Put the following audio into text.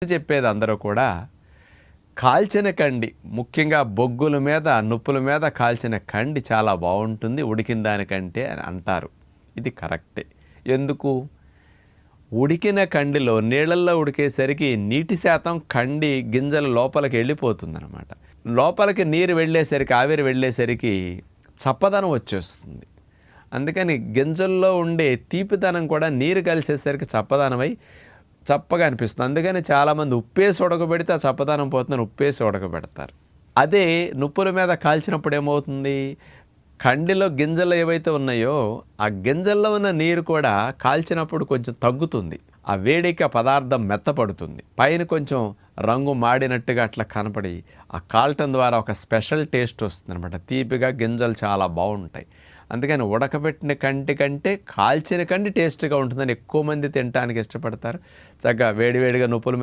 చెప్పేది అందరూ కూడా కాల్చిన కండి, ముఖ్యంగా బొగ్గుల మీద నుప్పుల మీద కాల్చిన కండి చాలా బాగుంటుంది ఉడికిన దానికంటే అని అంటారు. ఇది కరెక్టే. ఎందుకు? ఉడికిన కండిలో నీళ్ళల్లో ఉడికేసరికి నీటి శాతం కండి గింజల లోపలికి వెళ్ళిపోతుందన్నమాట. లోపలికి నీరు వెళ్ళేసరికి, ఆవిరి వెళ్ళేసరికి చప్పదనం వచ్చేస్తుంది. అందుకని గింజల్లో ఉండే తీపిదనం కూడా నీరు కలిసేసరికి చప్పదనమై చప్పగా అనిపిస్తుంది. అందుకని చాలామంది ఉప్పేసి ఉడకబెడితే ఆ చప్పదనం పోతుందని ఉప్పేసి ఉడకబెడతారు. అదే నుప్పుల మీద కాల్చినప్పుడు ఏమవుతుంది? కండిలో గింజలు ఏవైతే ఉన్నాయో ఆ గింజల్లో ఉన్న నీరు కూడా కాల్చినప్పుడు కొంచెం తగ్గుతుంది. ఆ వేడికి ఆ పదార్థం మెత్తపడుతుంది. పైన కొంచెం రంగు మాడినట్టుగా అట్లా కనపడి ఆ కాల్టం ద్వారా ఒక స్పెషల్ టేస్ట్ వస్తుంది అనమాట. తీపిగా గింజలు చాలా బాగుంటాయి. అందుకని ఉడకబెట్టిన కంటి కంటే కాల్చిన కండి టేస్ట్గా ఉంటుందని ఎక్కువ మంది తినడానికి ఇష్టపడతారు. చక్కగా వేడివేడిగా నుప్పుల